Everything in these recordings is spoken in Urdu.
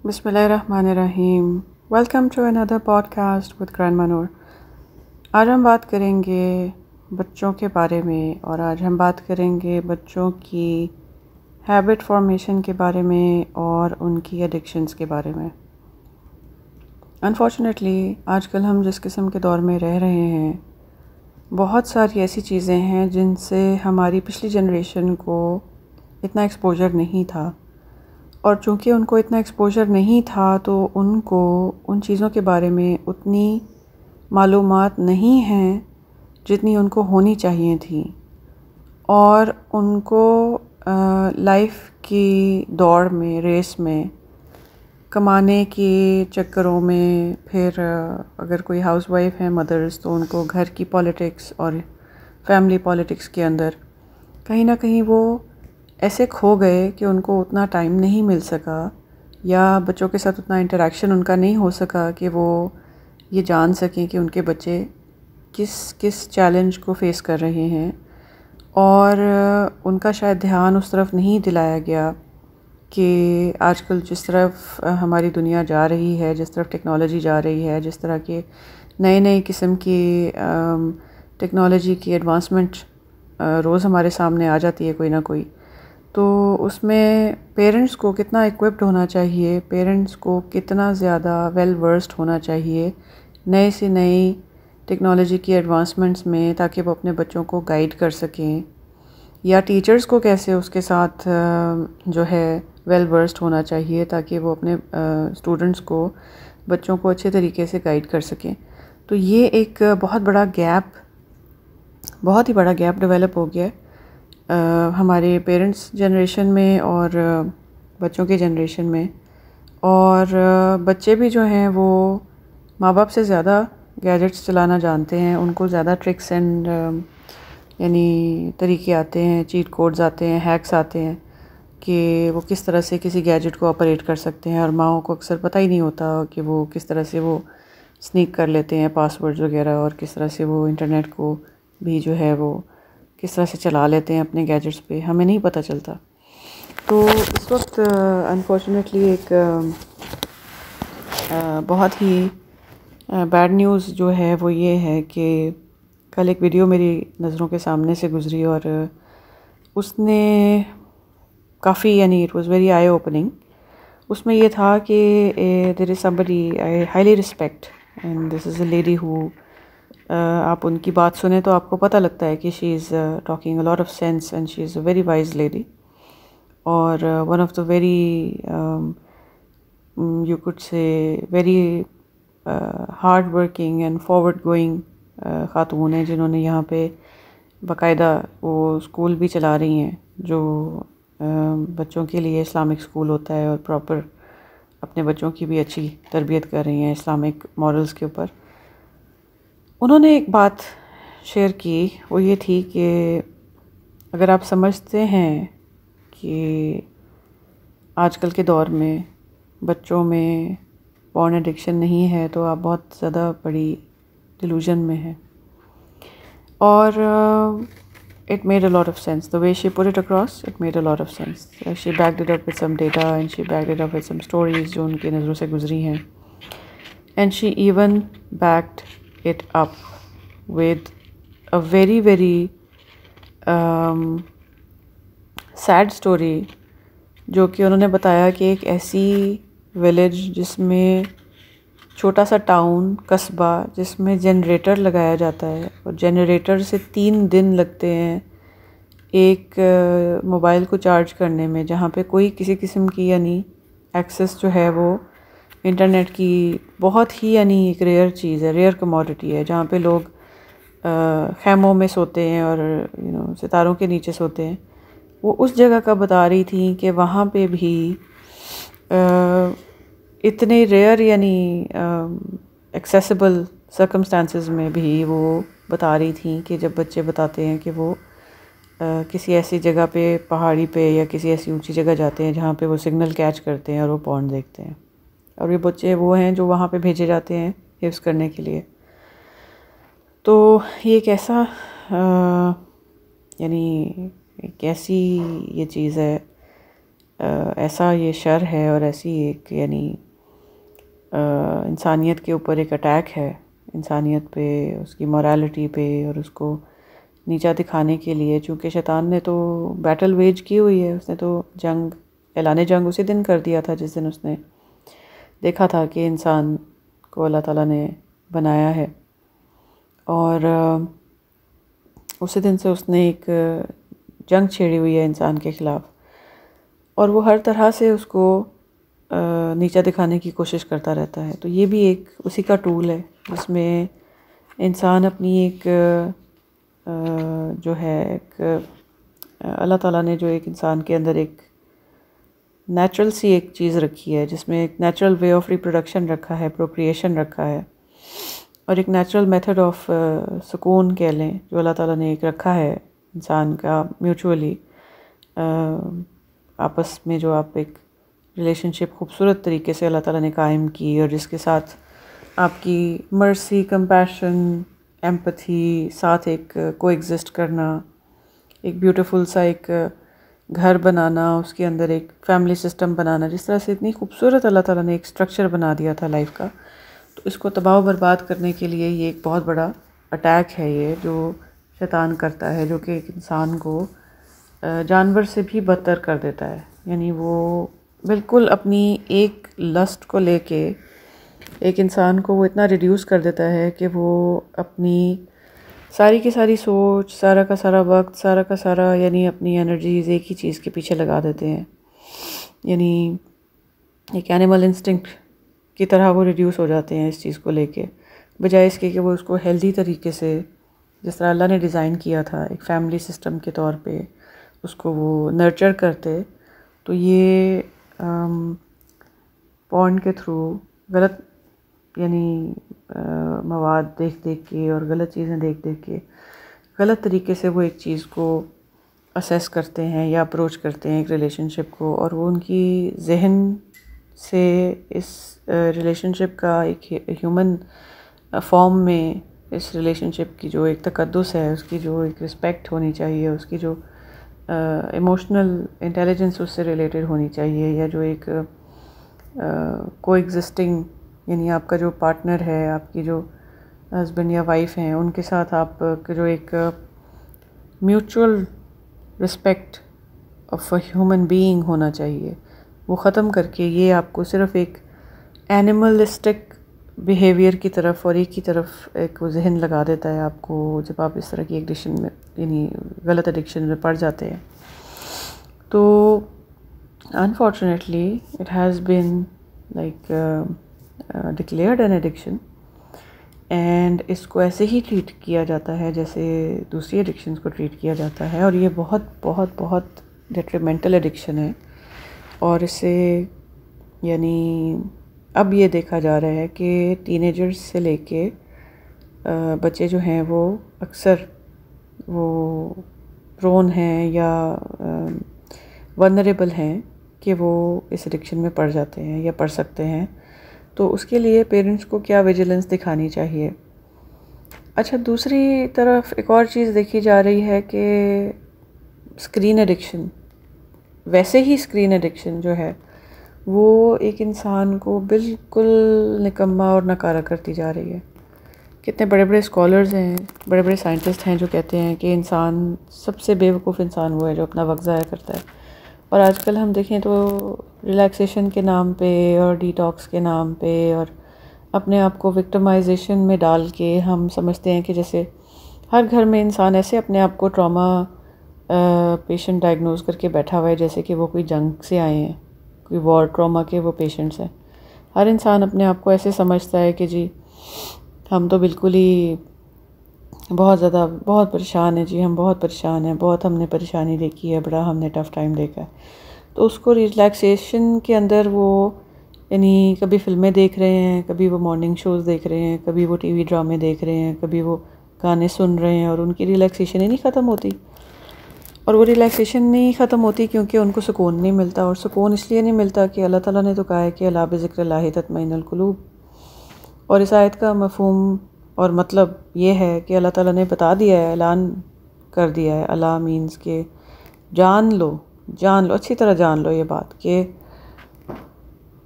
بسم اللہ الرحمن الرحیم. ویلکم ٹو اندر podcast with grandma Noor. آج ہم بات کریں گے بچوں کے بارے میں، اور آج ہم بات کریں گے بچوں کی ہیبٹ فارمیشن کے بارے میں اور ان کی ایڈکشنز کے بارے میں. انفارچونیٹلی آج کل ہم جس قسم کے دور میں رہ رہے ہیں، بہت ساری ایسی چیزیں ہیں جن سے ہماری پچھلی جنریشن کو اتنا ایکسپوجر نہیں تھا، اور چونکہ ان کو اتنا ایکسپوجر نہیں تھا تو ان کو ان چیزوں کے بارے میں اتنی معلومات نہیں ہیں جتنی ان کو ہونی چاہیے تھیں، اور ان کو لائف کی دوڑ میں، ریس میں، کمانے کے چکروں میں، پھر اگر کوئی ہاؤس وائف ہے مدرز تو ان کو گھر کی پالیٹکس اور فیملی پالیٹکس کے اندر کہیں نہ کہیں وہ ایسے کھو گئے کہ ان کو اتنا ٹائم نہیں مل سکا، یا بچوں کے ساتھ اتنا انٹریکشن ان کا نہیں ہو سکا کہ وہ یہ جان سکیں کہ ان کے بچے کس چیلنج کو فیس کر رہے ہیں، اور ان کا شاید دھیان اس طرف نہیں دلایا گیا کہ آج کل جس طرف ہماری دنیا جا رہی ہے، جس طرف ٹیکنالوجی جا رہی ہے، جس طرح کے نئے قسم کی ٹیکنالوجی کی ایڈوانسمنٹ روز ہمارے سامنے آ جاتی ہے کوئی نہ کوئی، تو اس میں پیرنٹس کو کتنا ایکوپڈ ہونا چاہیے، پیرنٹس کو کتنا زیادہ ویل ورسڈ ہونا چاہیے نئے سے نئی ٹیکنالوجی کی ایڈوانسمنٹس میں، تاکہ وہ اپنے بچوں کو گائیڈ کر سکیں، یا ٹیچرز کو کیسے اس کے ساتھ جو ہے ویل ورسڈ ہونا چاہیے تاکہ وہ اپنے اسٹوڈنٹس کو، بچوں کو اچھے طریقے سے گائیڈ کر سکیں. تو یہ ایک بہت ہی بڑا گیپ ڈیولپ ہو گیا ہے ہمارے پیرنٹس جنریشن میں اور بچوں کے جنریشن میں. اور بچے بھی جو ہیں وہ ماں باپ سے زیادہ گیجٹس چلانا جانتے ہیں، ان کو زیادہ ٹرکس اینڈ یعنی طریقے آتے ہیں، چیٹ کوڈز آتے ہیں، ہیکس آتے ہیں کہ وہ کس طرح سے کسی گیجٹ کو آپریٹ کر سکتے ہیں، اور ماؤں کو اکثر پتہ ہی نہیں ہوتا کہ وہ کس طرح سے وہ سنیک کر لیتے ہیں پاس ورڈز وغیرہ، اور کس طرح سے وہ انٹرنیٹ کو بھی جو ہے وہ کس طرح سے چلا لیتے ہیں اپنے گیجٹس پہ، ہمیں نہیں پتہ چلتا. تو اس وقت انفارچونیٹلی ایک بہت ہی بیڈ نیوز جو ہے وہ یہ ہے کہ کل ایک ویڈیو میری نظروں کے سامنے سے گزری، اور اس نے کافی یعنی it was very eye opening. اس میں یہ تھا کہ دیر از somebody I highly respect and this is a lady who آپ ان کی بات سنیں تو آپ کو پتہ لگتا ہے کہ she is talking a lot of sense and she is a very wise lady, اور one of the very you could say very hard working and forward going خاتون ہیں، جنہوں نے یہاں پہ باقاعدہ وہ اسکول بھی چلا رہی ہیں جو بچوں کے لیے اسلامک اسکول ہوتا ہے، اور پراپر اپنے بچوں کی بھی اچھی تربیت کر رہی ہیں اسلامک مورلز کے اوپر. انہوں نے ایک بات شیئر کی، وہ یہ تھی کہ اگر آپ سمجھتے ہیں کہ آج کل کے دور میں بچوں میں پورن ایڈکشن نہیں ہے تو آپ بہت زیادہ بڑی ڈیلوژن میں ہیں. اور it made a lot of sense. The way she put it across, it made a lot of sense. She backed it up with some data and she backed it up with some stories جو ان کی نظروں سے گزری ہیں. And she even backed it up with a very sad story جو کہ انہوں نے بتایا کہ ایک ایسی ولیج جس میں چھوٹا سا ٹاؤن، قصبہ، جس میں جنریٹر لگایا جاتا ہے، اور جنریٹر سے 3 دن لگتے ہیں ایک موبائل کو چارج کرنے میں، جہاں پہ کوئی کسی قسم کی یعنی ایکسس جو ہے وہ انٹرنیٹ کی بہت ہی یعنی ایک ریئر چیز ہے، ریئر کموڈٹی ہے، جہاں پہ لوگ خیموں میں سوتے ہیں اور ستاروں کے نیچے سوتے ہیں. وہ اس جگہ کا بتا رہی تھیں کہ وہاں پہ بھی اتنے ریئر یعنی ایکسیسیبل سرکمسٹانسز میں بھی وہ بتا رہی تھیں کہ جب بچے بتاتے ہیں کہ وہ کسی ایسی جگہ پہ، پہاڑی پہ یا کسی ایسی اونچی جگہ جاتے ہیں جہاں پہ وہ سگنل کیچ کرتے ہیں اور وہ پورن دیکھتے ہیں، اور یہ بچے وہ ہیں جو وہاں پہ بھیجے جاتے ہیں حفظ کرنے کے لیے. تو یہ ایک ایسا یعنی ایک ایسی یہ چیز ہے ایسا یہ شر ہے اور ایسی ایک یعنی انسانیت کے اوپر ایک اٹیک ہے، انسانیت پہ، اس کی مورالٹی پہ، اور اس کو نیچا دکھانے کے لیے. چونکہ شیطان نے تو بیٹل ویج کی ہوئی ہے، اس نے تو اعلان جنگ اسی دن کر دیا تھا جس دن اس نے دیکھا تھا کہ انسان کو اللہ تعالیٰ نے بنایا ہے، اور اسی دن سے اس نے ایک جنگ چھیڑی ہوئی ہے انسان کے خلاف، اور وہ ہر طرح سے اس کو نیچا دکھانے کی کوشش کرتا رہتا ہے. تو یہ بھی ایک اسی کا ٹول ہے جس میں انسان اپنی ایک جو ہے ایک اللہ تعالیٰ نے جو ایک انسان کے اندر ایک نیچرل سی ایک چیز رکھی ہے، جس میں ایک نیچرل وے آف ریپروڈکشن رکھا ہے، پروکریشن رکھا ہے، اور ایک نیچرل میتھڈ آف سکون کہہ لیں جو اللہ تعالیٰ نے ایک رکھا ہے انسان کا میوچولی آپس میں، جو آپ ایک ریلیشن شپ خوبصورت طریقے سے اللہ تعالیٰ نے قائم کی، اور جس کے ساتھ آپ کی مرسی، کمپیشن، ایمپتھی، ساتھ ایک کو ایگزسٹ کرنا، ایک بیوٹیفل سا ایک گھر بنانا، اس کے اندر ایک فیملی سسٹم بنانا، جس طرح سے اتنی خوبصورت اللہ تعالیٰ نے ایک سٹرکچر بنا دیا تھا لائف کا. تو اس کو تباہ و برباد کرنے کے لیے یہ ایک بہت بڑا اٹیک ہے، یہ جو شیطان کرتا ہے، جو کہ ایک انسان کو جانور سے بھی بدتر کر دیتا ہے. یعنی وہ بالکل اپنی ایک لسٹ کو لے کے ایک انسان کو وہ اتنا ریڈیوس کر دیتا ہے کہ وہ اپنی ساری کی ساری سوچ، سارا کا سارا وقت، سارا کا سارا یعنی اپنی انرجیز ایک ہی چیز کے پیچھے لگا دیتے ہیں. یعنی ایک اینیمل انسٹنکٹ کی طرح وہ ریڈیوس ہو جاتے ہیں اس چیز کو لے کے، بجائے اس کے کہ وہ اس کو ہیلدی طریقے سے، جس طرح اللہ نے ڈیزائن کیا تھا ایک فیملی سسٹم کے طور پہ، اس کو وہ نرچر کرتے. تو یہ پورن کے تھرو غلط یعنی مواد دیکھ دیکھ کے اور غلط چیزیں دیکھ دیکھ کے غلط طریقے سے وہ ایک چیز کو اسیس کرتے ہیں یا اپروچ کرتے ہیں ایک ریلیشن شپ کو، اور وہ ان کی ذہن سے اس ریلیشن شپ کا ایک ہیومن فارم میں اس ریلیشن شپ کی جو ایک تقدس ہے، اس کی جو ایک رسپیکٹ ہونی چاہیے، اس کی جو ایموشنل انٹیلیجنس اس سے ریلیٹڈ ہونی چاہیے، یا جو ایک کو ایگزسٹنگ یعنی آپ کا جو پارٹنر ہے، آپ کی جو ہسبینڈ یا وائف ہیں، ان کے ساتھ آپ کا جو ایک mutual respect of a human being ہونا چاہیے، وہ ختم کر کے یہ آپ کو صرف ایک اینیملسٹک بیہیویئر کی طرف اور ایک کی طرف ایک وہ ذہن لگا دیتا ہے آپ کو، جب آپ اس طرح کی ایڈکشن میں یعنی غلط ایڈکشن میں پڑ جاتے ہیں. تو unfortunately it has been like declared an addiction, and اس کو ایسے ہی ٹریٹ کیا جاتا ہے جیسے دوسری ایڈکشنز کو ٹریٹ کیا جاتا ہے، اور یہ بہت بہت بہت ڈیٹریمنٹل ایڈکشن ہے. اور اس سے یعنی اب یہ دیکھا جا رہا ہے کہ ٹین ایجرز سے لے کے بچے جو ہیں وہ اکثر وہ پرون ہیں یا ونریبل ہیں کہ وہ اس ایڈکشن میں پڑ جاتے ہیں یا پڑ سکتے ہیں. تو اس کے لیے پیرنٹس کو کیا ویجیلنس دکھانی چاہیے. اچھا، دوسری طرف ایک اور چیز دیکھی جا رہی ہے کہ اسکرین ایڈکشن، ویسے ہی اسکرین ایڈکشن جو ہے وہ ایک انسان کو بالکل نکما اور نکارا کرتی جا رہی ہے. کتنے بڑے بڑے اسکالرز ہیں، بڑے بڑے سائنٹسٹ ہیں جو کہتے ہیں کہ انسان سب سے بے وقوف انسان وہ ہے جو اپنا وقت ضائع کرتا ہے. اور آج کل ہم دیکھیں تو ریلیکسیشن کے نام پہ اور ڈی ٹاکس کے نام پہ اور اپنے آپ کو وکٹمائزیشن میں ڈال کے ہم سمجھتے ہیں کہ جیسے ہر گھر میں انسان ایسے اپنے آپ کو ٹراما پیشنٹ ڈائگنوز کر کے بیٹھا ہوا ہے جیسے کہ وہ کوئی جنگ سے آئے ہیں، کوئی وار ٹراما کے وہ پیشنٹس ہیں. ہر انسان اپنے آپ کو ایسے سمجھتا ہے کہ جی ہم تو بالکل ہی بہت زیادہ بہت پریشان ہیں، جی ہم بہت پریشان ہیں، بہت ہم نے پریشانی دیکھی ہے، بڑا ہم نے ٹف ٹائم دیکھا ہے. تو اس کو ریلیکسیشن کے اندر وہ یعنی کبھی فلمیں دیکھ رہے ہیں، کبھی وہ مارننگ شوز دیکھ رہے ہیں، کبھی وہ ٹی وی ڈرامے دیکھ رہے ہیں، کبھی وہ گانے سن رہے ہیں، اور ان کی ریلیکسیشن ہی نہیں ختم ہوتی. اور وہ ریلیکسیشن نہیں ختم ہوتی کیونکہ ان کو سکون نہیں ملتا. اور سکون اس لیے نہیں ملتا کہ اللہ تعالیٰ نے تو کہا ہے کہ الا بذکر اللہ تطمئن القلوب. اور اس آیت کا مفہوم اور مطلب یہ ہے کہ اللہ تعالیٰ نے بتا دیا ہے، اعلان کر دیا ہے. اللہ مینز کہ جان لو جان لو، اچھی طرح جان لو یہ بات کہ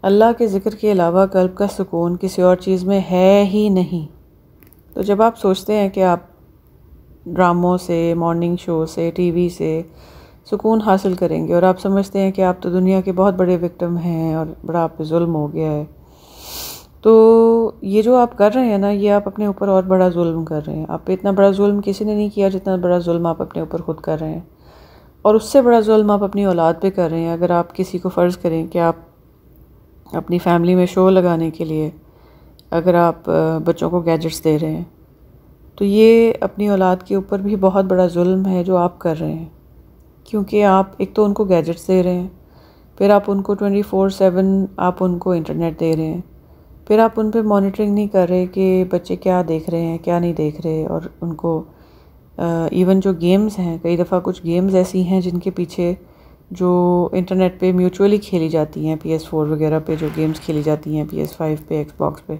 اللہ کے ذکر کے علاوہ قلب کا سکون کسی اور چیز میں ہے ہی نہیں۔ تو جب آپ سوچتے ہیں کہ آپ ڈراموں سے، مارننگ شو سے، ٹی وی سے سکون حاصل کریں گے، اور آپ سمجھتے ہیں کہ آپ تو دنیا کے بہت بڑے وکٹم ہیں اور بڑا آپ پہ ظلم ہو گیا ہے، تو یہ جو آپ کر رہے ہیں نا، یہ آپ اپنے اوپر اور بڑا ظلم کر رہے ہیں۔ آپ پہ اتنا بڑا ظلم کسی نے نہیں کیا جتنا بڑا ظلم آپ اپنے اوپر خود کر رہے ہیں، اور اس سے بڑا ظلم آپ اپنی اولاد پہ کر رہے ہیں۔ اگر آپ کسی کو فرض کریں کہ آپ اپنی فیملی میں شو لگانے کے لیے اگر آپ بچوں کو گیجٹس دے رہے ہیں، تو یہ اپنی اولاد کے اوپر بھی بہت بڑا ظلم ہے جو آپ کر رہے ہیں، کیونکہ آپ ایک تو ان کو گیجٹس دے رہے ہیں، پھر آپ ان کو 24/7 آپ ان کو انٹرنیٹ دے رہے ہیں، پھر آپ ان پہ مانیٹرنگ نہیں کر رہے کہ بچے کیا دیکھ رہے ہیں کیا نہیں دیکھ رہے، اور ان کو ایون جو گیمز ہیں، کئی دفعہ کچھ گیمز ایسی ہیں جن کے پیچھے جو انٹرنیٹ پہ میوچولی کھیلی جاتی ہیں، PS4 وغیرہ پہ جو گیمز کھیلی جاتی ہیں، PS5 پہ، ایکس باکس پہ،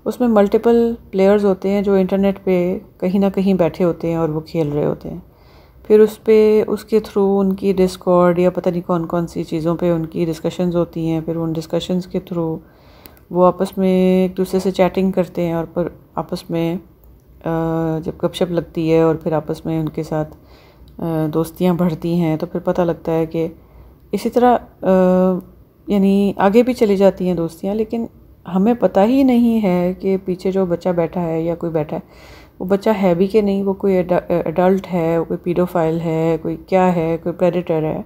اس میں ملٹیپل پلیئرز ہوتے ہیں جو انٹرنیٹ پہ کہیں نہ کہیں بیٹھے ہوتے ہیں اور وہ کھیل رہے ہوتے ہیں۔ پھر اس کے تھرو ان کی ڈسکارڈ یا پتہ نہیں کون کون سی چیزوں پہ ان کی ڈسکشنز ہوتی ہیں، پھر ان ڈسکشنز کے تھرو وہ آپس میں ایک دوسرے سے چیٹنگ کرتے ہیں، اور پھر آپس میں جب گپ شپ لگتی ہے اور پھر آپس میں ان کے ساتھ دوستیاں بڑھتی ہیں، تو پھر پتہ لگتا ہے کہ اسی طرح یعنی آگے بھی چلی جاتی ہیں دوستیاں، لیکن ہمیں پتہ ہی نہیں ہے کہ پیچھے جو بچہ بیٹھا ہے یا کوئی بیٹھا ہے وہ بچہ ہے بھی کہ نہیں، وہ کوئی ایڈلٹ ہے، کوئی پیڈوفائل ہے، کوئی کیا ہے، کوئی پریڈیٹر ہے،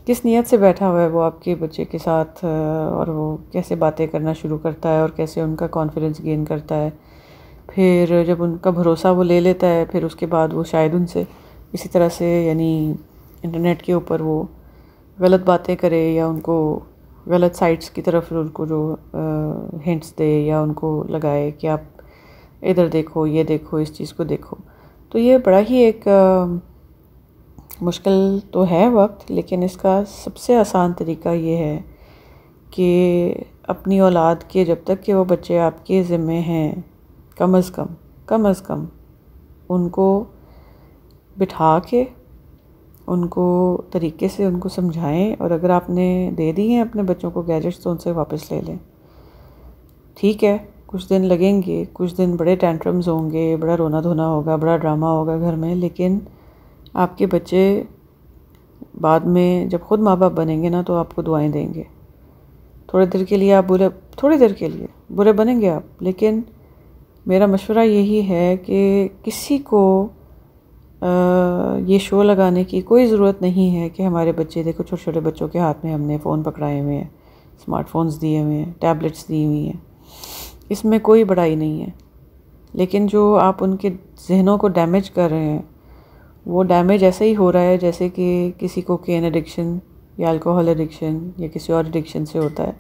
کس نیت سے بیٹھا ہوا ہے وہ آپ کے بچے کے ساتھ، اور وہ کیسے باتیں کرنا شروع کرتا ہے اور کیسے ان کا کانفیڈنس گین کرتا ہے۔ پھر جب ان کا بھروسہ وہ لے لیتا ہے، پھر اس کے بعد وہ شاید ان سے اسی طرح سے یعنی انٹرنیٹ کے اوپر وہ غلط باتیں کرے، یا ان کو غلط سائٹس کی طرف ان کو جو ہنٹس دے، یا ان کو لگائے کہ آپ ادھر دیکھو، یہ دیکھو، اس چیز کو دیکھو۔ تو یہ بڑا ہی ایک مشکل تو ہے وقت، لیکن اس کا سب سے آسان طریقہ یہ ہے کہ اپنی اولاد کے جب تک کہ وہ بچے آپ کے ذمے ہیں، کم از کم ان کو بٹھا کے ان کو طریقے سے ان کو سمجھائیں، اور اگر آپ نے دے دی ہیں اپنے بچوں کو گیجٹس تو ان سے واپس لے لیں۔ ٹھیک ہے، کچھ دن لگیں گے، کچھ دن بڑے ٹینٹرمز ہوں گے، بڑا رونا دھونا ہوگا، بڑا ڈرامہ ہوگا گھر میں، لیکن آپ کے بچے بعد میں جب خود ماں باپ بنیں گے نا تو آپ کو دعائیں دیں گے۔ تھوڑی دیر کے لیے آپ برے بنیں گے آپ، لیکن میرا مشورہ یہی ہے کہ کسی کو یہ شو لگانے کی کوئی ضرورت نہیں ہے کہ ہمارے بچے دیکھو، چھوٹے چھوٹے بچوں کے ہاتھ میں ہم نے فون پکڑائے ہوئے ہیں، اسمارٹ فونز دیے ہوئے ہیں، ٹیبلٹس دی ہوئی ہیں، اس میں کوئی بڑائی نہیں ہے، لیکن جو آپ ان کے ذہنوں کو ڈیمیج کر رہے ہیں، وہ ڈیمیج ایسے ہی ہو رہا ہے جیسے کہ کسی کو کین ایڈکشن یا الکوہل ایڈکشن یا کسی اور ایڈکشن سے ہوتا ہے۔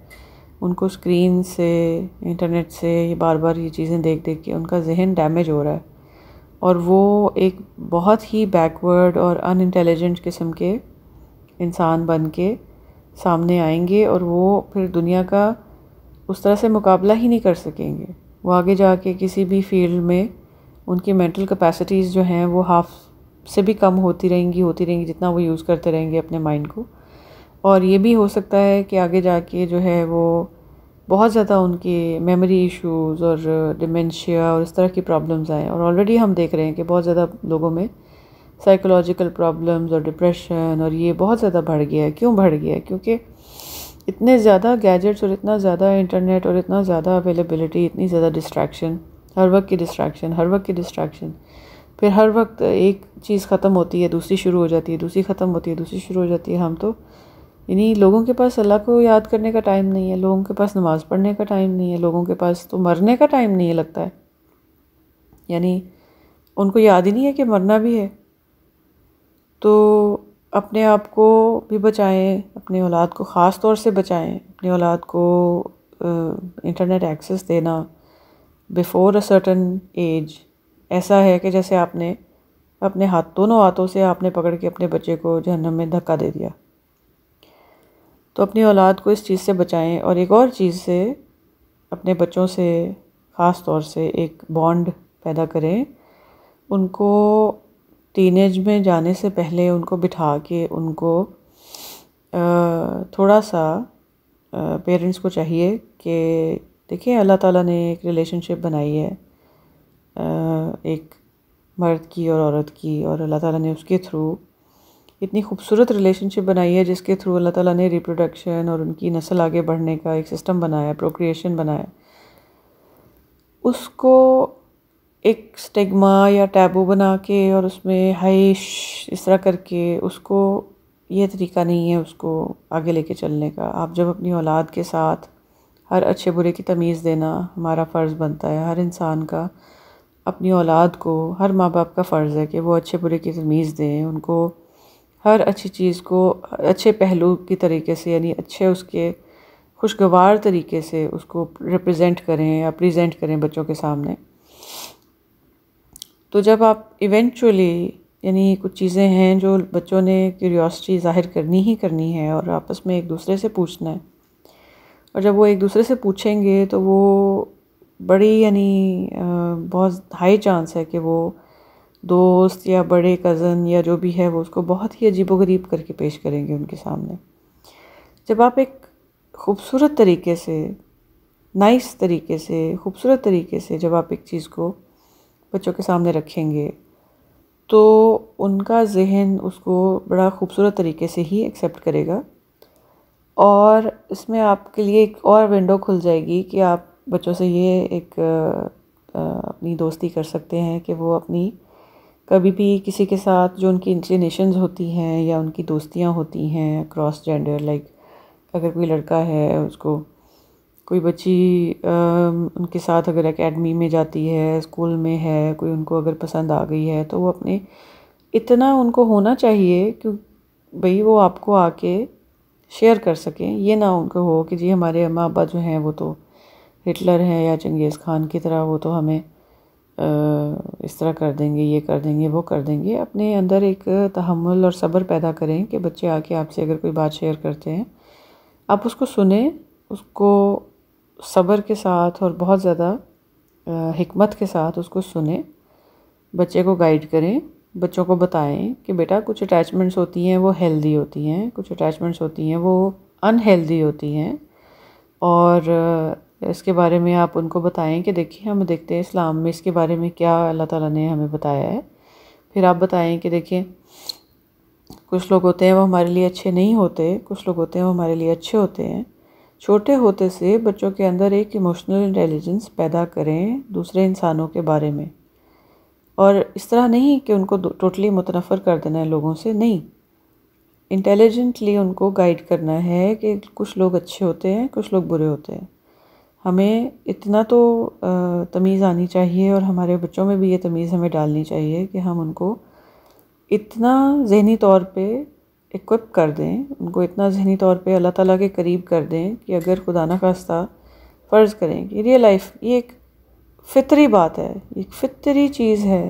ان کو اسکرین سے، انٹرنیٹ سے یہ بار بار یہ چیزیں دیکھ دیکھ کے ان کا ذہن ڈیمیج ہو رہا ہے، اور وہ ایک بہت ہی بیکورڈ اور ان انٹیلیجنٹ قسم کے انسان بن کے سامنے آئیں گے، اور وہ پھر دنیا کا اس طرح سے مقابلہ ہی نہیں کر سکیں گے۔ وہ آگے جا کے کسی بھی فیلڈ میں ان کی مینٹل کیپیسٹیز جو ہیں وہ ہاف سے بھی کم ہوتی رہیں گی جتنا وہ یوز کرتے رہیں گے اپنے مائنڈ کو، اور یہ بھی ہو سکتا ہے کہ آگے جا کے جو ہے وہ بہت زیادہ ان کی میموری ایشوز اور ڈیمنشیا اور اس طرح کی پرابلمز آئیں، اور آلریڈی ہم دیکھ رہے ہیں کہ بہت زیادہ لوگوں میں سائیکولوجیکل پرابلمز اور ڈپریشن اور یہ بہت زیادہ بڑھ گیا ہے۔ کیوں بڑھ گیا ہے؟ کیونکہ اتنے زیادہ گیجٹس اور اتنا زیادہ انٹرنیٹ اور اتنا زیادہ اویلیبلٹی، اتنی زیادہ ڈسٹریکشن، ہر وقت کی ڈسٹریکشن، پھر ہر وقت ایک چیز ختم ہوتی ہے دوسری شروع ہو جاتی ہے، دوسری ختم ہوتی ہے دوسری شروع ہو جاتی ہے۔ ہم تو یعنی لوگوں کے پاس اللہ کو یاد کرنے کا ٹائم نہیں ہے، لوگوں کے پاس نماز پڑھنے کا ٹائم نہیں ہے، لوگوں کے پاس تو مرنے کا ٹائم نہیں ہے لگتا ہے، یعنی ان کو یاد ہی نہیں ہے کہ مرنا بھی ہے۔ تو اپنے آپ کو بھی بچائیں، اپنی اولاد کو خاص طور سے بچائیں، اپنی اولاد کو انٹرنیٹ ایکسیس دینا بیفور اے سرٹن ایج ایسا ہے کہ جیسے آپ نے اپنے دونوں ہاتھوں سے آپ نے پکڑ کے اپنے بچے کو جہنم میں دھکا دے دیا۔ تو اپنی اولاد کو اس چیز سے بچائیں، اور ایک اور چیز سے اپنے بچوں سے خاص طور سے ایک بانڈ پیدا کریں، ان کو ٹین ایج میں جانے سے پہلے ان کو بٹھا کے ان کو تھوڑا سا پیرنٹس کو چاہیے کہ دیکھیں اللہ تعالیٰ نے ایک ریلیشن شپ بنائی ہے ایک مرد کی اور عورت کی، اور اللہ تعالیٰ نے اس کے تھرو اتنی خوبصورت ریلیشن شپ بنائی ہے جس کے تھرو اللہ تعالیٰ نے ریپروڈکشن اور ان کی نسل آگے بڑھنے کا ایک سسٹم بنایا، پروکریشن بنایا. اس کو ایک سٹیگما یا ٹیبو بنا کے اور اس میں ہائش اس طرح کر کے اس کو، یہ طریقہ نہیں ہے اس کو آگے لے کے چلنے کا. آپ جب اپنی اولاد کے ساتھ ہر اچھے برے کی تمیز دینا ہمارا فرض بنتا ہے، ہر انسان کا اپنی اولاد کو، ہر ماں باپ کا فرض ہے کہ وہ اچھے برے کی تمیز دیں، ان کو ہر اچھی چیز کو اچھے پہلو کی طریقے سے، یعنی اچھے اس کے خوشگوار طریقے سے اس کو ریپرزینٹ کریں یا پریزنٹ کریں بچوں کے سامنے. تو جب آپ ایونچولی، یعنی کچھ چیزیں ہیں جو بچوں نے کیوریوسٹی ظاہر کرنی ہی کرنی ہے اور آپس میں ایک دوسرے سے پوچھنا ہے، اور جب وہ ایک دوسرے سے پوچھیں گے تو وہ بڑی، یعنی بہت ہائی چانس ہے کہ وہ دوست یا بڑے کزن یا جو بھی ہے وہ اس کو بہت ہی عجیب و غریب کر کے پیش کریں گے ان کے سامنے. جب آپ ایک خوبصورت طریقے سے، نائس طریقے سے، خوبصورت طریقے سے جب آپ ایک چیز کو بچوں کے سامنے رکھیں گے تو ان کا ذہن اس کو بڑا خوبصورت طریقے سے ہی ایکسیپٹ کرے گا، اور اس میں آپ کے لیے ایک اور ونڈو کھل جائے گی کہ آپ بچوں سے یہ ایک اپنی دوستی کر سکتے ہیں کہ وہ اپنی کبھی بھی کسی کے ساتھ جو ان کی انکلینیشنز ہوتی ہیں یا ان کی دوستیاں ہوتی ہیں کراس جینڈر، لائک اگر کوئی لڑکا ہے اس کو کوئی بچی ان کے ساتھ اگر اکیڈمی میں جاتی ہے، اسکول میں ہے، کوئی ان کو اگر پسند آ گئی ہے تو وہ اپنے اتنا ان کو ہونا چاہیے کہ بھئی وہ آپ کو آ کے شیئر کر سکیں. یہ نہ ان کو ہو کہ جی ہمارے اماں ابا جو ہیں وہ تو ہٹلر ہیں یا چنگیز خان کی طرح، وہ تو ہمیں اس طرح کر دیں گے، یہ کر دیں گے، وہ کر دیں گے. اپنے اندر ایک تحمل اور صبر پیدا کریں کہ بچے آ کے آپ سے اگر کوئی بات شیئر کرتے ہیں آپ اس کو سنیں، اس کو صبر کے ساتھ اور بہت زیادہ حکمت کے ساتھ اس کو سنیں، بچے کو گائیڈ کریں، بچوں کو بتائیں کہ بیٹا کچھ اٹیچمنٹس ہوتی ہیں وہ ہیلدی ہوتی ہیں، کچھ اٹیچمنٹس ہوتی ہیں وہ ان ہیلدی ہوتی ہیں، اور اس کے بارے میں آپ ان کو بتائیں کہ دیکھیں ہم دیکھتے ہیں اسلام میں اس کے بارے میں کیا اللہ تعالیٰ نے ہمیں بتایا ہے. پھر آپ بتائیں کہ دیکھیں کچھ لوگ ہوتے ہیں وہ ہمارے لیے اچھے نہیں ہوتے، کچھ لوگ ہوتے ہیں وہ ہمارے لیے اچھے ہوتے ہیں. چھوٹے ہوتے سے بچوں کے اندر ایک ایموشنل انٹیلیجنس پیدا کریں دوسرے انسانوں کے بارے میں، اور اس طرح نہیں کہ ان کو ٹوٹلی متنفر کر دینا ہے لوگوں سے، نہیں، انٹیلیجنٹلی ان کو گائیڈ کرنا ہے کہ کچھ لوگ اچھے ہوتے ہیں، کچھ لوگ برے ہوتے ہیں. ہمیں اتنا تو تمیز آنی چاہیے، اور ہمارے بچوں میں بھی یہ تمیز ہمیں ڈالنی چاہیے کہ ہم ان کو اتنا ذہنی طور پہ ایکوپ کر دیں، ان کو اتنا ذہنی طور پہ اللہ تعالیٰ کے قریب کر دیں کہ اگر خدا نخواستہ فرض کریں کہ ریئل لائف یہ ایک فطری بات ہے، ایک فطری چیز ہے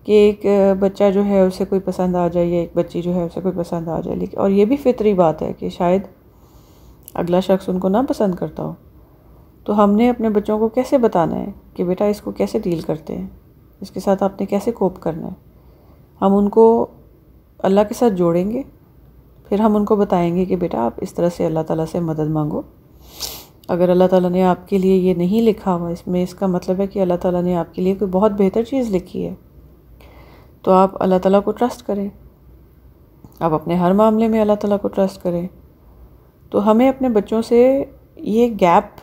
کہ ایک بچہ جو ہے اسے کوئی پسند آ جائے یا ایک بچی جو ہے اسے کوئی پسند آ جائے، لیکن اور یہ بھی فطری بات ہے کہ شاید اگلا شخص ان کو نہ پسند کرتا ہو. تو ہم نے اپنے بچوں کو کیسے بتانا ہے کہ بیٹا اس کو کیسے ڈیل کرتے ہیں، اس کے ساتھ آپ نے کیسے کوپ کرنا ہے. ہم ان کو اللہ کے ساتھ جوڑیں گے، پھر ہم ان کو بتائیں گے کہ بیٹا آپ اس طرح سے اللہ تعالیٰ سے مدد مانگو. اگر اللہ تعالیٰ نے آپ کے لیے یہ نہیں لکھا ہوا، اس میں اس کا مطلب ہے کہ اللہ تعالیٰ نے آپ کے لیے کوئی بہت بہتر چیز لکھی ہے، تو آپ اللہ تعالیٰ کو ٹرسٹ کریں، آپ اپنے ہر معاملے میں اللہ تعالیٰ کو ٹرسٹ کریں. تو ہمیں اپنے بچوں سے یہ گیپ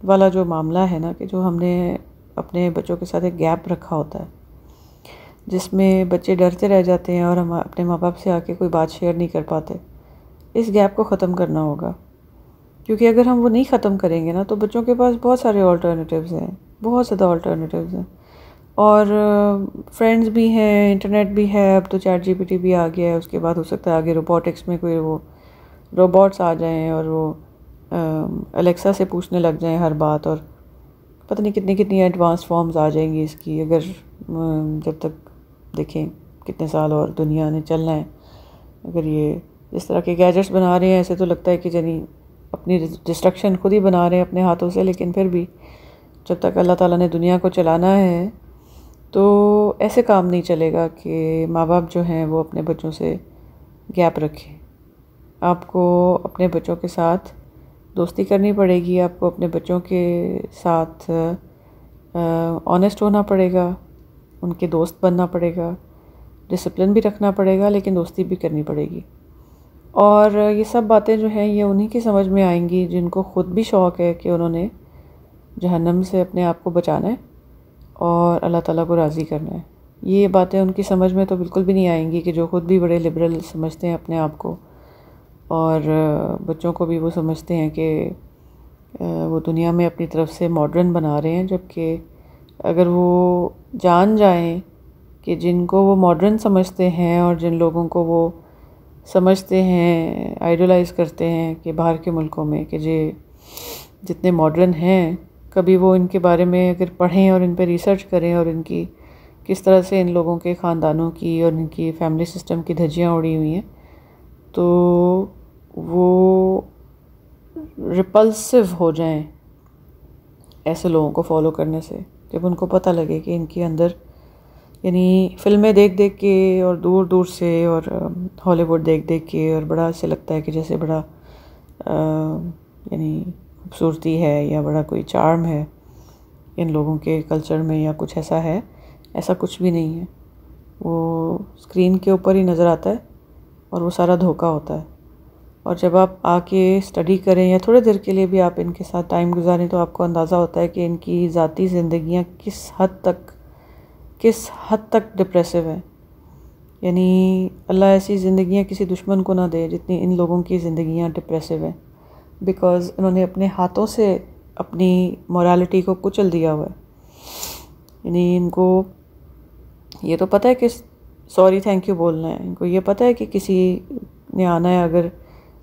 والا جو معاملہ ہے نا، کہ جو ہم نے اپنے بچوں کے ساتھ ایک گیپ رکھا ہوتا ہے جس میں بچے ڈرتے رہ جاتے ہیں اور ہم اپنے ماں باپ سے آ کے کوئی بات شیئر نہیں کر پاتے، اس گیپ کو ختم کرنا ہوگا. کیونکہ اگر ہم وہ نہیں ختم کریں گے نا تو بچوں کے پاس بہت سارے آلٹرنیٹیوز ہیں، بہت زیادہ آلٹرنیٹیوز ہیں، اور فرینڈز بھی ہیں، انٹرنیٹ بھی ہے، اب تو چیٹ جی پی ٹی بھی آ گیا ہے. اس کے بعد ہو سکتا ہے آگے روبوٹکس میں کوئی وہ روبوٹس آ جائیں اور وہ الیکسا سے پوچھنے لگ جائیں ہر بات، اور پتہ نہیں کتنی کتنی ایڈوانس فارمز آ جائیں گی اس کی. اگر جب تک دیکھیں کتنے سال اور دنیا نے چلنا ہے، اگر یہ اس طرح کے گیجٹس بنا رہے ہیں ایسے تو لگتا ہے کہ یعنی اپنی ڈسٹرکشن خود ہی بنا رہے ہیں اپنے ہاتھوں سے. لیکن پھر بھی جب تک اللہ تعالیٰ نے دنیا کو چلانا ہے تو ایسے کام نہیں چلے گا کہ ماں باپ جو ہیں وہ اپنے بچوں سے گیپ رکھیں. آپ کو اپنے بچوں کے ساتھ دوستی کرنی پڑے گی، آپ کو اپنے بچوں کے ساتھ آنیسٹ ہونا پڑے گا، ان کے دوست بننا پڑے گا، ڈسپلن بھی رکھنا پڑے گا، لیکن دوستی بھی کرنی پڑے گی. اور یہ سب باتیں جو ہیں یہ انہی کی سمجھ میں آئیں گی جن کو خود بھی شوق ہے کہ انہوں نے جہنم سے اپنے آپ کو بچانا ہے اور اللہ تعالیٰ کو راضی کرنا ہے. یہ باتیں ان کی سمجھ میں تو بالکل بھی نہیں آئیں گی کہ جو خود بھی بڑے لبرل سمجھتے ہیں اپنے آپ کو، اور بچوں کو بھی وہ سمجھتے ہیں کہ وہ دنیا میں اپنی طرف سے ماڈرن بنا رہے ہیں. جبکہ اگر وہ جان جائیں کہ جن کو وہ ماڈرن سمجھتے ہیں اور جن لوگوں کو وہ سمجھتے ہیں، آئیڈولائز کرتے ہیں کہ باہر کے ملکوں میں کہ جتنے ماڈرن ہیں، کبھی وہ ان کے بارے میں اگر پڑھیں اور ان پہ ریسرچ کریں اور ان کی کس طرح سے ان لوگوں کے خاندانوں کی اور ان کی فیملی سسٹم کی دھجیاں اڑی ہوئی ہیں، تو وہ ریپلسو ہو جائیں ایسے لوگوں کو فالو کرنے سے. جب ان کو پتہ لگے کہ ان کے اندر، یعنی فلمیں دیکھ دیکھ کے اور دور دور سے اور ہالی ووڈ دیکھ دیکھ کے، اور بڑا ایسے لگتا ہے کہ جیسے بڑا یعنی خوبصورتی ہے یا بڑا کوئی چارم ہے ان لوگوں کے کلچر میں یا کچھ ایسا ہے. ایسا کچھ بھی نہیں ہے. وہ اسکرین کے اوپر ہی نظر آتا ہے اور وہ سارا دھوکہ ہوتا ہے. اور جب آپ آ کے اسٹڈی کریں یا تھوڑے دیر کے لیے بھی آپ ان کے ساتھ ٹائم گزاریں تو آپ کو اندازہ ہوتا ہے کہ ان کی ذاتی زندگیاں کس حد تک ڈپریسو ہیں. یعنی اللہ ایسی زندگیاں کسی دشمن کو نہ دے جتنی ان لوگوں کی زندگیاں ڈپریسو ہیں، بیکاز انہوں نے اپنے ہاتھوں سے اپنی مورالٹی کو کچل دیا ہوا ہے. یعنی ان کو یہ تو پتہ ہے کہ سوری تھینک یو بولنا ہے، ان کو یہ پتہ ہے کہ کسی نے آنا ہے، اگر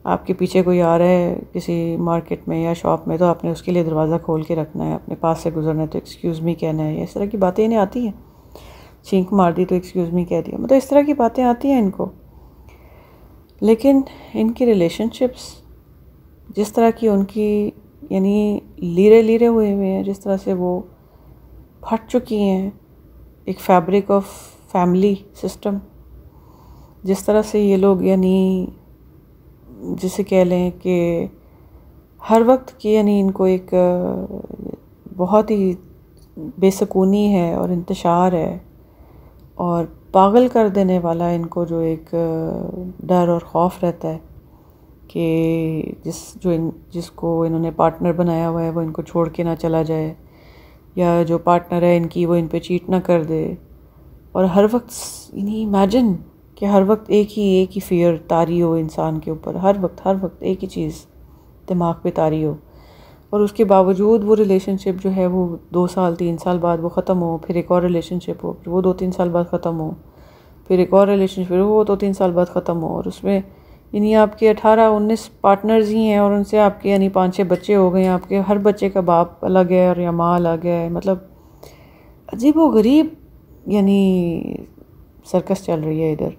آپ کے پیچھے کوئی آ رہا ہے کسی مارکیٹ میں یا شاپ میں تو آپ نے اس کے لیے دروازہ کھول کے رکھنا ہے، اپنے پاس سے گزرنا ہے تو ایکسکیوز می کہنا ہے. اس طرح کی باتیں انہیں آتی ہیں. چھینک مار دی تو ایکسکیوز می کہہ دیا، مطلب اس طرح کی باتیں آتی ہیں ان کو. لیکن ان کی ریلیشن شپس جس طرح کی ان کی، یعنی لیرے ہوئے ہیں، جس طرح سے وہ پھٹ چکی ہیں ایک فیبرک آف فیملی سسٹم، جس طرح سے یہ لوگ، یعنی جسے کہہ لیں کہ ہر وقت کی، یعنی ان کو ایک بہت ہی بے سکونی ہے اور انتشار ہے اور پاگل کر دینے والا ان کو جو ایک ڈر اور خوف رہتا ہے کہ جس کو انہوں نے پارٹنر بنایا ہوا ہے وہ ان کو چھوڑ کے نہ چلا جائے، یا جو پارٹنر ہے ان کی وہ ان پہ چیٹ نہ کر دے. اور ہر وقت یعنی امیجن کہ ہر وقت ایک ہی فیئر طاری ہو انسان کے اوپر، ہر وقت ایک ہی چیز دماغ پہ طاری ہو، اور اس کے باوجود وہ ریلیشن شپ جو ہے وہ 2 سال 3 سال بعد وہ ختم ہو، پھر ایک اور ریلیشن شپ ہو، پھر وہ 2-3 سال بعد ختم ہو، پھر ایک اور ریلیشن شپ وہ 2-3 سال بعد ختم ہو، اور اس میں یعنی آپ کے 18-19 پارٹنرز ہی ہیں اور ان سے آپ کے یعنی 5-6 بچے ہو گئے ہیں. آپ کے ہر بچے کا باپ الگ ہے اور یا ماں الگ ہے. مطلب عجیب و غریب یعنی سرکس چل رہی ہے ادھر.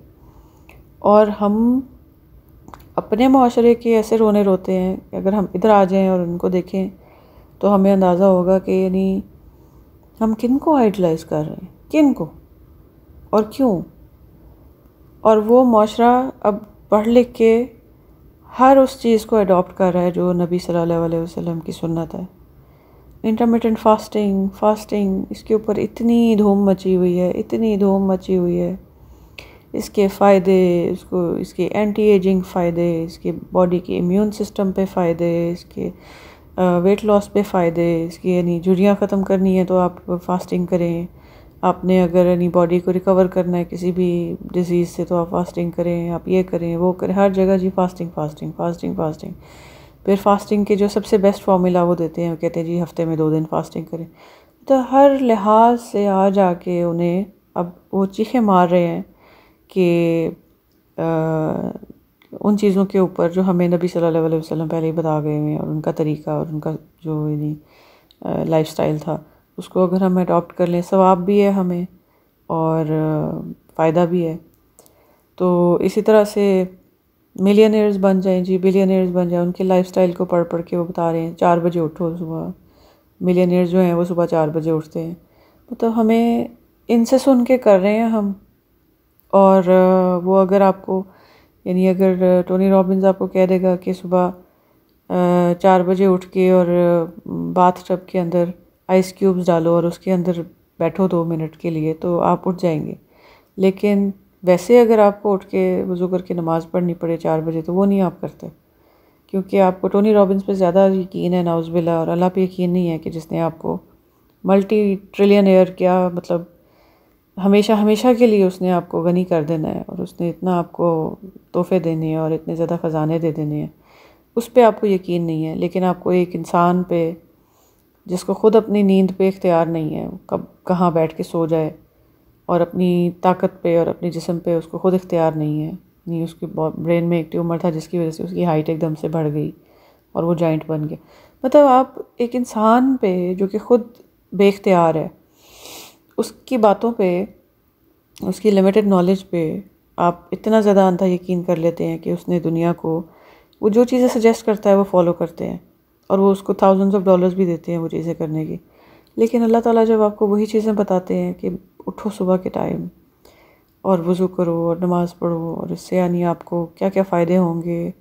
اور ہم اپنے معاشرے کے ایسے رونے روتے ہیں کہ اگر ہم ادھر آ جائیں اور ان کو دیکھیں تو ہمیں اندازہ ہوگا کہ یعنی ہم کن کو آئیڈلائز کر رہے ہیں، کن کو اور کیوں. اور وہ معاشرہ اب پڑھ لکھ کے ہر اس چیز کو اڈاپٹ کر رہا ہے جو نبی صلی اللہ علیہ وسلم کی سنت ہے. انٹرمیٹنٹ فاسٹنگ اس کے اوپر اتنی دھوم مچی ہوئی ہے. اس کے فائدے، اس کے اینٹی ایجنگ فائدے، اس کے باڈی کے امیون سسٹم پہ فائدے، اس کے ویٹ لاس پہ فائدے، اس کی یعنی جھریاں ختم کرنی ہے تو آپ فاسٹنگ کریں. آپ نے اگر یعنی باڈی کو ریکور کرنا ہے کسی بھی ڈیزیز سے تو آپ فاسٹنگ کریں، آپ یہ کریں وہ کریں، ہر جگہ جی فاسٹنگ. پھر فاسٹنگ کے جو سب سے بیسٹ فارمولا وہ دیتے ہیں، وہ کہتے ہیں جی ہفتے میں 2 دن فاسٹنگ کریں. تو ہر لحاظ سے آ جا کے انہیں اب وہ چیخیں مار رہے ہیں کہ ان چیزوں کے اوپر جو ہمیں نبی صلی اللہ علیہ وسلم پہلے ہی بتا گئے ہیں، اور ان کا طریقہ اور ان کا جو یعنی لائف سٹائل تھا اس کو اگر ہم اڈاپٹ کر لیں، ثواب بھی ہے ہمیں اور فائدہ بھی ہے. تو اسی طرح سے ملینئرز بن جائیں، بلینئرز بن جائیں. ان کے لائف سٹائل کو پڑھ کے وہ بتا رہے ہیں 4 بجے اٹھو صبح. ملینئرز جو ہیں وہ صبح 4 بجے اٹھتے ہیں. تو ہمیں ان سے سن کے کر رہے ہیں ہم. اور وہ اگر آپ کو یعنی اگر ٹونی رابنز آپ کو کہہ دے گا کہ صبح 4 بجے اٹھ کے اور باتھ ٹب کے اندر آئس کیوبز ڈالو اور اس کے اندر بیٹھو 2 منٹ کے لیے، تو آپ اٹھ جائیں گے. لیکن ویسے اگر آپ کو اٹھ کے وضو کر کے نماز پڑھنی پڑے 4 بجے تو وہ نہیں آپ کرتے، کیونکہ آپ کو ٹونی رابنز پہ زیادہ یقین ہے نعوذ باللہ، اور اللہ پہ یقین نہیں ہے کہ جس نے آپ کو ملٹی ٹریلین ایئر کیا مطلب ہمیشہ ہمیشہ کے لیے اس نے آپ کو غنی کر دینا ہے، اور اس نے اتنا آپ کو تحفے دینے ہیں اور اتنے زیادہ خزانے دے دینے ہیں، اس پہ آپ کو یقین نہیں ہے. لیکن آپ کو ایک انسان پہ جس کو خود اپنی نیند پہ اختیار نہیں ہے، کب کہاں بیٹھ کے سو جائے، اور اپنی طاقت پہ اور اپنی جسم پہ اس کو خود اختیار نہیں ہے. نہیں، اس کی برین میں ایک ٹیومر تھا جس کی وجہ سے اس کی ہائٹ ایک دم سے بڑھ گئی اور وہ جوائنٹ بن گیا. مطلب آپ ایک انسان پہ جو کہ خود بے اختیار ہے، اس کی باتوں پہ، اس کی لمیٹڈ نالج پہ آپ اتنا زیادہ اندھا یقین کر لیتے ہیں کہ اس نے دنیا کو وہ جو چیزیں سجیسٹ کرتا ہے وہ فالو کرتے ہیں، اور وہ اس کو $1000s بھی دیتے ہیں وہ چیزیں کرنے کی. لیکن اللہ تعالیٰ جب آپ کو وہی چیزیں بتاتے ہیں کہ اٹھو صبح کے ٹائم اور وضو کرو اور نماز پڑھو، اور اس سے یعنی آپ کو کیا کیا فائدے ہوں گے،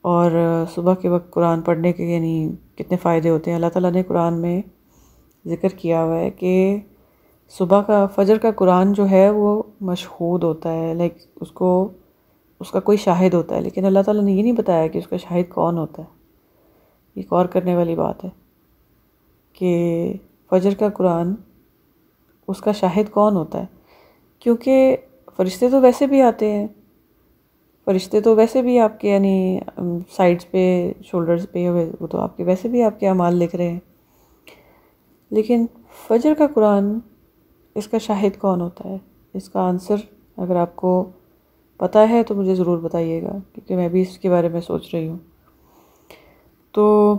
اور صبح کے وقت قرآن پڑھنے کے یعنی کتنے فائدے ہوتے ہیں. اللہ تعالیٰ نے قرآن میں ذکر کیا ہوا ہے کہ صبح کا فجر کا قرآن جو ہے وہ مشہود ہوتا ہے، لائک اس کا کوئی شاہد ہوتا ہے. لیکن اللہ تعالیٰ نے یہ نہیں بتایا کہ اس کا شاہد کون ہوتا ہے. ایک اور کرنے والی بات ہے کہ فجر کا قرآن اس کا شاہد کون ہوتا ہے، کیونکہ فرشتے تو ویسے بھی آتے ہیں، فرشتے تو ویسے بھی آپ کے یعنی سائڈز پہ شولڈرز پہ وہ تو آپ کے ویسے بھی آپ کے اعمال لکھ رہے ہیں. لیکن فجر کا قرآن اس کا شاہد کون ہوتا ہے؟ اس کا آنسر اگر آپ کو پتہ ہے تو مجھے ضرور بتائیے گا، کیونکہ میں بھی اس کے بارے میں سوچ رہی ہوں. تو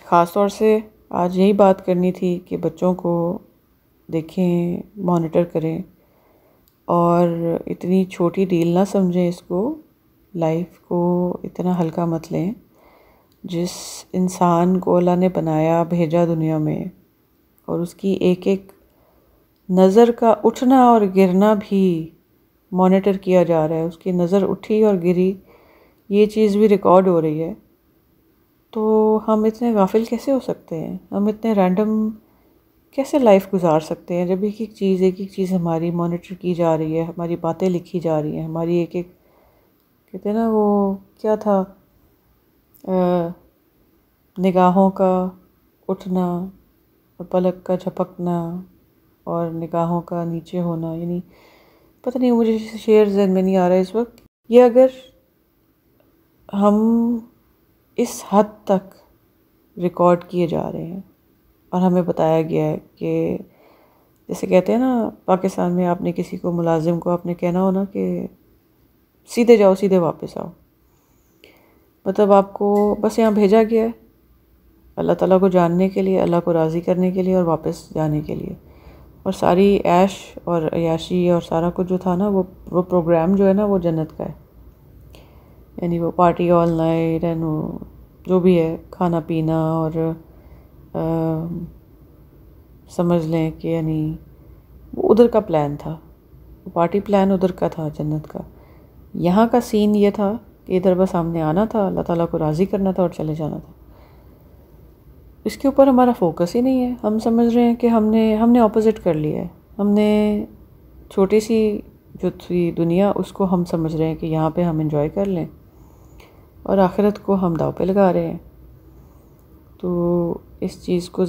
خاص طور سے آج یہی بات کرنی تھی کہ بچوں کو دیکھیں، مانیٹر کریں، اور اتنی چھوٹی ڈیل نہ سمجھیں اس کو، لائف کو اتنا ہلکا مت لیں. جس انسان کو اللہ نے بنایا، بھیجا دنیا میں، اور اس کی ایک ایک نظر کا اٹھنا اور گرنا بھی مانیٹر کیا جا رہا ہے، اس کی نظر اٹھی اور گری یہ چیز بھی ریکارڈ ہو رہی ہے، تو ہم اتنے غافل کیسے ہو سکتے ہیں؟ ہم اتنے رینڈم کیسے لائف گزار سکتے ہیں جب ایک ایک چیز ہماری مانیٹر کی جا رہی ہے، ہماری باتیں لکھی جا رہی ہیں، ہماری ایک ایک کہتے ہیں نا وہ کیا تھا، نگاہوں کا اٹھنا اور پلک کا جھپکنا اور نگاہوں کا نیچے ہونا، یعنی پتہ نہیں مجھے شعر ذہن میں نہیں آ رہا ہے اس وقت. یہ اگر ہم اس حد تک ریکارڈ کیے جا رہے ہیں اور ہمیں بتایا گیا ہے کہ جیسے کہتے ہیں نا پاکستان میں آپ نے کسی کو ملازم کو آپ نے کہنا ہو نا کہ سیدھے جاؤ سیدھے واپس آؤ، مطلب آپ کو بس یہاں بھیجا گیا ہے اللہ تعالیٰ کو جاننے کے لیے، اللہ کو راضی کرنے کے لیے اور واپس جانے کے لیے. اور ساری عیش اور عیاشی اور سارا کچھ جو تھا نا وہ پروگرام جو ہے نا وہ جنت کا ہے، یعنی وہ پارٹی آل نائٹ اینڈ وہ جو بھی ہے کھانا پینا، اور سمجھ لیں کہ یعنی وہ ادھر کا پلان تھا، وہ پارٹی پلان ادھر کا تھا جنت کا. یہاں کا سین یہ تھا کہ ادھر بس سامنے آنا تھا، اللہ تعالیٰ کو راضی کرنا تھا اور چلے جانا تھا. اس کے اوپر ہمارا فوکس ہی نہیں ہے. ہم سمجھ رہے ہیں کہ ہم نے اپوزٹ کر لیا ہے. ہم نے چھوٹی سی جو تھی دنیا اس کو ہم سمجھ رہے ہیں کہ یہاں پہ ہم انجوائے کر لیں، اور آخرت کو ہم داؤ پہ لگا رہے ہیں. تو اس چیز کو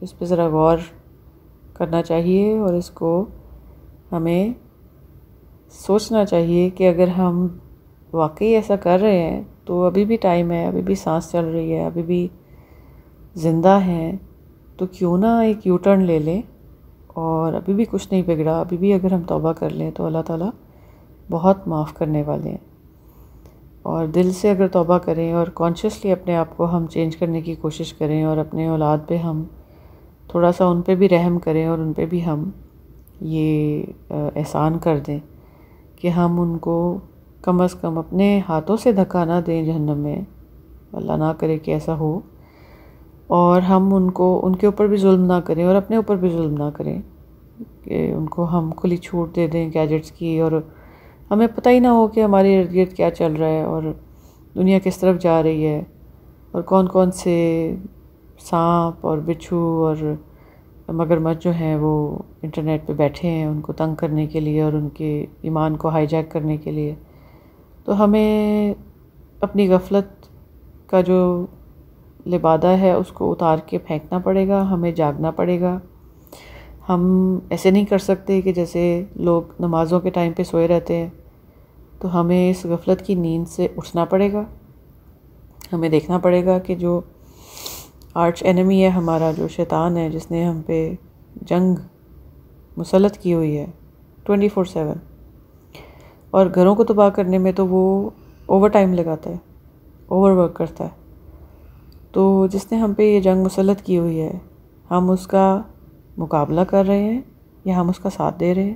اس پہ ذرا غور کرنا چاہیے، اور اس کو ہمیں سوچنا چاہیے کہ اگر ہم واقعی ایسا کر رہے ہیں تو ابھی بھی ٹائم ہے، ابھی بھی سانس چل رہی ہے، ابھی بھی زندہ ہیں، تو کیوں نہ ایک یو ٹرن لے لیں. اور ابھی بھی کچھ نہیں بگڑا، ابھی بھی اگر ہم توبہ کر لیں تو اللہ تعالیٰ بہت معاف کرنے والے ہیں. اور دل سے اگر توبہ کریں اور کانشیسلی اپنے آپ کو ہم چینج کرنے کی کوشش کریں، اور اپنے اولاد پہ ہم تھوڑا سا ان پہ بھی رحم کریں، اور ان پہ بھی ہم یہ احسان کر دیں کہ ہم ان کو کم از کم اپنے ہاتھوں سے دھکا نہ دیں جہنم میں، اللہ نہ کرے کہ ایسا ہو، اور ہم ان کے اوپر بھی ظلم نہ کریں اور اپنے اوپر بھی ظلم نہ کریں. کہ ان کو ہم کھلی چھوٹ دے دیں گیجٹس کی، اور ہمیں پتہ ہی نہ ہو کہ ہمارے ارد گرد کیا چل رہا ہے اور دنیا کس طرف جا رہی ہے، اور کون کون سے سانپ اور بچھو اور مگرمچھ جو ہیں وہ انٹرنیٹ پہ بیٹھے ہیں ان کو تنگ کرنے کے لیے اور ان کے ایمان کو ہائی جیک کرنے کے لیے۔ تو ہمیں اپنی غفلت کا جو لبادہ ہے اس کو اتار کے پھینکنا پڑے گا، ہمیں جاگنا پڑے گا۔ ہم ایسے نہیں کر سکتے کہ جیسے لوگ نمازوں کے ٹائم پہ سوئے رہتے ہیں، تو ہمیں اس غفلت کی نیند سے اٹھنا پڑے گا۔ ہمیں دیکھنا پڑے گا کہ جو آرچ اینمی ہے ہمارا، جو شیطان ہے جس نے ہم پہ جنگ مسلط کی ہوئی ہے 24/7، اور گھروں کو تباہ کرنے میں تو وہ اوور ٹائم لگاتا ہے، اوور ورک کرتا ہے۔ تو جس نے ہم پہ یہ جنگ مسلط کی ہوئی ہے، ہم اس کا مقابلہ کر رہے ہیں یا ہم اس کا ساتھ دے رہے ہیں،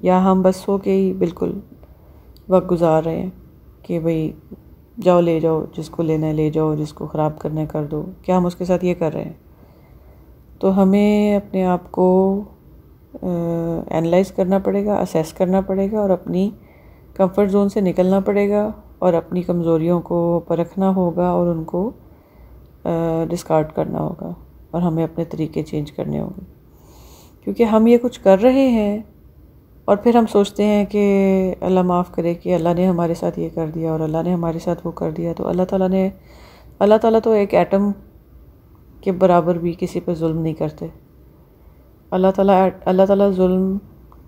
یا ہم بس ہو کے ہی بالکل وقت گزار رہے ہیں کہ بھئی جاؤ لے جاؤ، جس کو لینا ہے لے جاؤ، جس کو خراب کرنا ہے کر دو، کیا ہم اس کے ساتھ یہ کر رہے ہیں؟ تو ہمیں اپنے آپ کو اینالائز کرنا پڑے گا، اسیس کرنا پڑے گا، اور اپنی کمفرٹ زون سے نکلنا پڑے گا، اور اپنی کمزوریوں کو پرکھنا ہوگا اور ان کو ڈسکارڈ کرنا ہوگا، اور ہمیں اپنے طریقے چینج کرنے ہوں گے۔ کیونکہ ہم یہ کچھ کر رہے ہیں اور پھر ہم سوچتے ہیں کہ اللہ معاف کرے کہ اللہ نے ہمارے ساتھ یہ کر دیا اور اللہ نے ہمارے ساتھ وہ کر دیا۔ تو اللہ تعالیٰ تو ایک ایٹم کے برابر بھی کسی پہ ظلم نہیں کرتے۔ اللہ تعالیٰ ظلم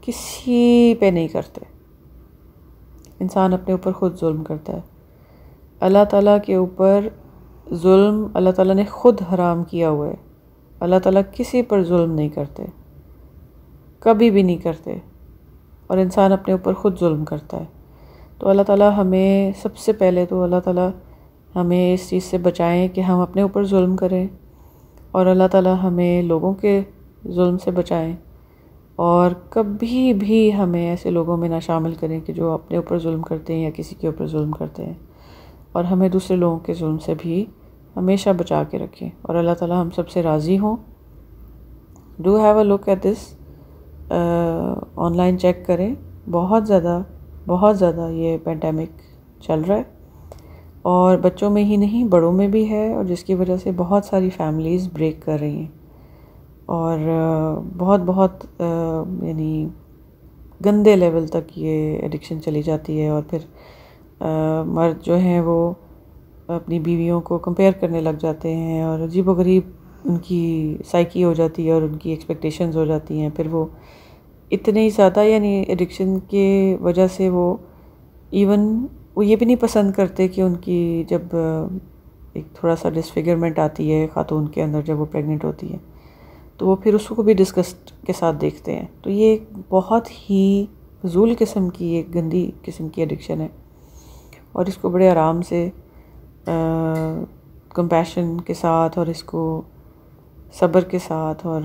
کسی پہ نہیں کرتے، انسان اپنے اوپر خود ظلم کرتا ہے۔ اللہ تعالیٰ کے اوپر ظلم اللہ تعالیٰ نے خود حرام کیا ہوا ہے۔ اللہ تعالیٰ کسی پر ظلم نہیں کرتے، کبھی بھی نہیں کرتے، اور انسان اپنے اوپر خود ظلم کرتا ہے۔ تو اللہ تعالیٰ ہمیں سب سے پہلے تو اللہ تعالیٰ ہمیں اس چیز سے بچائیں کہ ہم اپنے اوپر ظلم کریں، اور اللہ تعالیٰ ہمیں لوگوں کے ظلم سے بچائیں، اور کبھی بھی ہمیں ایسے لوگوں میں نہ شامل کریں کہ جو اپنے اوپر ظلم کرتے ہیں یا کسی کے اوپر ظلم کرتے ہیں، اور ہمیں دوسرے لوگوں کے ظلم سے بھی ہمیشہ بچا کے رکھیں، اور اللہ تعالیٰ ہم سب سے راضی ہوں۔ Do have a look at this, online check کریں، بہت زیادہ یہ پینڈیمک چل رہا ہے، اور بچوں میں ہی نہیں بڑوں میں بھی ہے، اور جس کی وجہ سے بہت ساری فیملیز بریک کر رہی ہیں، اور بہت یعنی گندے لیول تک یہ ایڈکشن چلی جاتی ہے، اور پھر مرد جو ہیں وہ اپنی بیویوں کو کمپیئر کرنے لگ جاتے ہیں، اور عجیب و غریب ان کی سائیکی ہو جاتی ہے اور ان کی ایکسپیکٹیشنز ہو جاتی ہیں۔ پھر وہ اتنے زیادہ یعنی ایڈکشن کے وجہ سے وہ یہ بھی نہیں پسند کرتے کہ ان کی جب ایک تھوڑا سا ڈسفیگرمنٹ آتی ہے خاتون کے اندر جب وہ پریگننٹ ہوتی ہے، تو وہ پھر اس کو بھی ڈسگسٹ کے ساتھ دیکھتے ہیں۔ تو یہ ایک بہت ہی فضول قسم کی، ایک گندی قسم کی ایڈکشن ہے، اور اس کو بڑے آرام سے کمپیشن کے ساتھ اور اس کو صبر کے ساتھ اور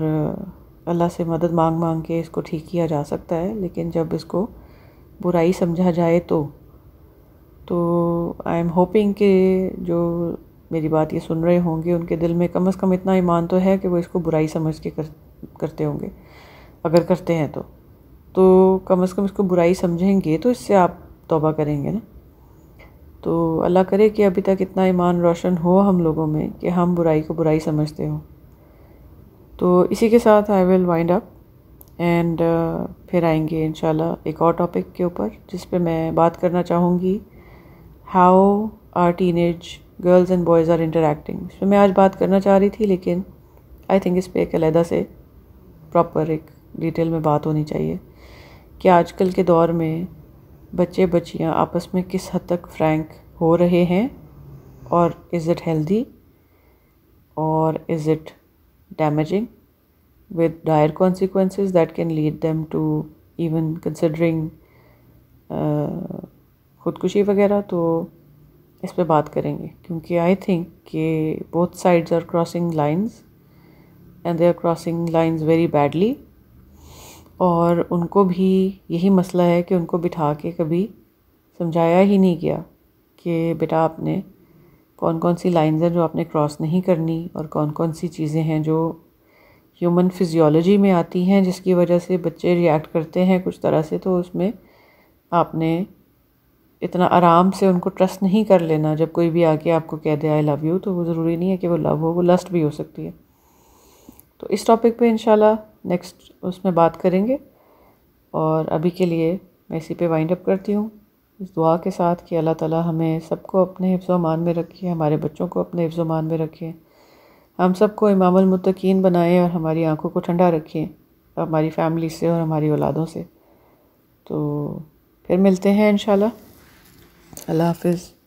اللہ سے مدد مانگ کے اس کو ٹھیک کیا جا سکتا ہے، لیکن جب اس کو برائی سمجھا جائے تو آئی ایم ہوپنگ کہ جو میری بات یہ سن رہے ہوں گے ان کے دل میں کم از کم اتنا ایمان تو ہے کہ وہ اس کو برائی سمجھ کے کرتے ہوں گے، اگر کرتے ہیں تو کم از کم اس کو برائی سمجھیں گے تو اس سے آپ توبہ کریں گے نا۔ تو اللہ کرے کہ ابھی تک اتنا ایمان روشن ہو ہم لوگوں میں کہ ہم برائی کو برائی سمجھتے ہوں۔ تو اسی کے ساتھ آئی ول وائنڈ اپ اینڈ پھر آئیں گے انشاءاللہ ایک اور ٹاپک کے اوپر جس پہ میں بات کرنا چاہوں گی، how are teenage girls and boys are interacting. اس پہ میں آج بات کرنا چاہ رہی تھی، لیکن آئی تھنک اس پہ ایک علیحدہ سے پراپر ایک ڈیٹیل میں بات ہونی چاہیے کہ آج کل کے دور میں بچے بچیاں آپس میں کس حد تک فرینک ہو رہے ہیں، اور از اٹ ہیلدی اور is it damaging with dire consequences that can lead them to even considering خودکشی وغیرہ۔ تو اس پہ بات کریں گے کیونکہ آئی تھنک کہ both sides are crossing lines and they are crossing lines very badly، اور ان کو بھی یہی مسئلہ ہے کہ ان کو بٹھا کے کبھی سمجھایا ہی نہیں گیا کہ بیٹا آپ نے کون کون سی لائنز ہیں جو آپ نے کراس نہیں کرنی، اور کون کون سی چیزیں ہیں جو ہیومن فزیولوجی میں آتی ہیں جس کی وجہ سے بچے ریئیکٹ کرتے ہیں کچھ طرح سے، تو اس میں آپ نے اتنا آرام سے ان کو ٹرسٹ نہیں کر لینا. جب کوئی بھی آ کے آپ کو کہہ دے آئی لو یو، تو وہ ضروری نہیں ہے کہ وہ لو ہو، وہ لسٹ بھی ہو سکتی ہے. تو اس ٹاپک پہ انشاءاللہ نیکسٹ اس میں بات کریں گے. اور ابھی کے لیے میں اسی پہ وائنڈ اپ کرتی ہوں اس دعا کے ساتھ کہ اللہ تعالیٰ ہمیں سب کو اپنے حفظ و امان میں رکھے، ہمارے بچوں کو اپنے حفظ و امان میں رکھے، ہم سب کو امام المتقین بنائیں اور ہماری آنکھوں کو ٹھنڈا رکھیں ہماری فیملی سے اور ہماری اولادوں سے. تو پھر ملتے ہیں انشاءاللہ. اللہ حافظ.